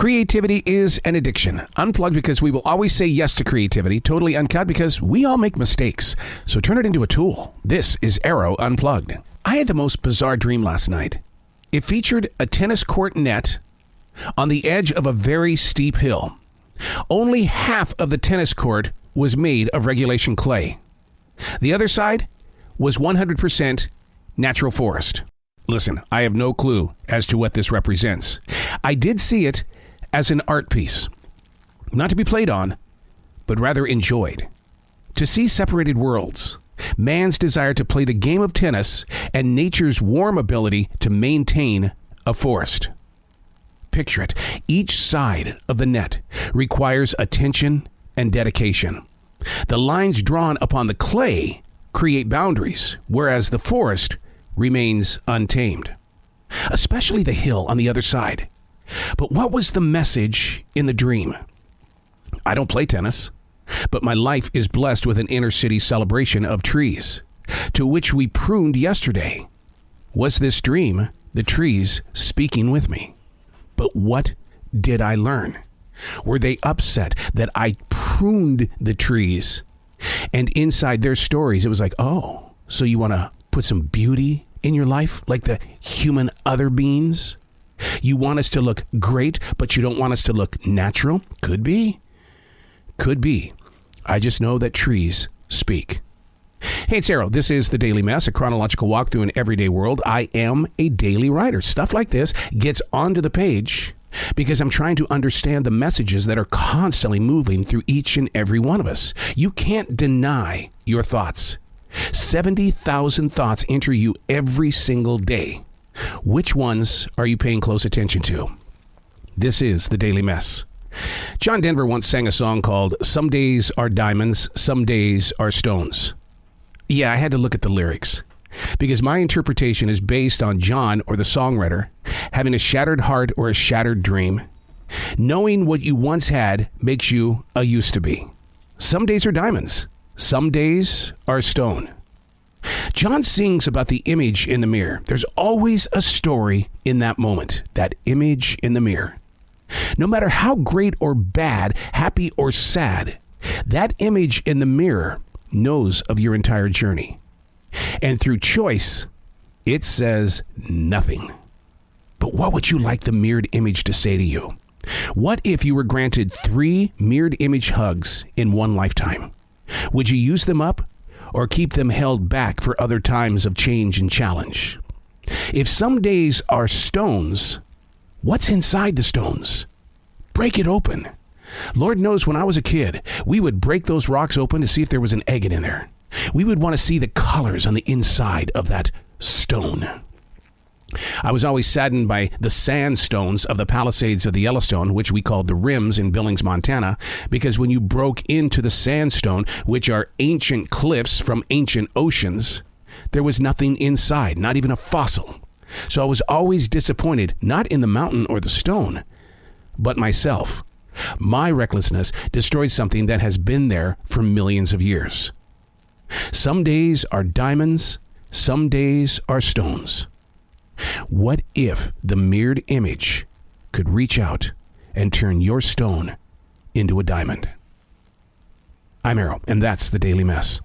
Creativity is an addiction. Unplugged because we will always say yes to creativity. Totally Uncut because we all make mistakes. So turn it into a tool. This is Arroe Unplugged. I had the most bizarre dream last night. It featured a tennis court net on the edge of a very steep hill. Only half of the tennis court was made of regulation clay. The other side was 100% natural forest. Listen, I have no clue as to what this represents. I did see it as an art piece, not to be played on, but rather enjoyed. To see separated worlds, man's desire to play the game of tennis, and nature's warm ability to maintain a forest. Picture it. Each side of the net requires attention and dedication. The lines drawn upon the clay create boundaries, whereas the forest remains untamed, especially the hill on the other side. But what was the message in the dream? I don't play tennis, but my life is blessed with an inner city celebration of trees, to which we pruned yesterday. Was this dream the trees speaking with me? But what did I learn? Were they upset that I pruned the trees? And inside their stories, it was like, oh, so you want to put some beauty in your life, like the human other beings? You want us to look great, but you don't want us to look natural? Could be. Could be. I just know that trees speak. Hey, it's Arroe. This is The Daily Mess, a chronological walk through an everyday world. I am a daily writer. Stuff like this gets onto the page because I'm trying to understand the messages that are constantly moving through each and every one of us. You can't deny your thoughts. 70,000 thoughts enter you every single day. Which ones are you paying close attention to? This is The Daily Mess. John Denver once sang a song called "Some Days Are Diamonds, Some Days Are Stones." Yeah, I had to look at the lyrics because my interpretation is based on John, or the songwriter, having a shattered heart or a shattered dream. Knowing what you once had makes you a used to be. Some days are diamonds. Some days are stone. John sings about the image in the mirror. There's always a story in that moment, that image in the mirror. No matter how great or bad, happy or sad, that image in the mirror knows of your entire journey. And through choice, it says nothing. But what would you like the mirrored image to say to you? What if you were granted 3 mirrored image hugs in one lifetime? Would you use them up or keep them held back for other times of change and challenge? If some days are stones, what's inside the stones? Break it open. Lord knows when I was a kid, we would break those rocks open to see if there was an egg in there. We would want to see the colors on the inside of that stone. I was always saddened by the sandstones of the Palisades of the Yellowstone, which we called the Rims in Billings, Montana, because when you broke into the sandstone, which are ancient cliffs from ancient oceans, there was nothing inside, not even a fossil. So I was always disappointed, not in the mountain or the stone, but myself. My recklessness destroyed something that has been there for millions of years. Some days are diamonds, some days are stones. What if the mirrored image could reach out and turn your stone into a diamond? I'm Arroe, and that's The Daily Mess.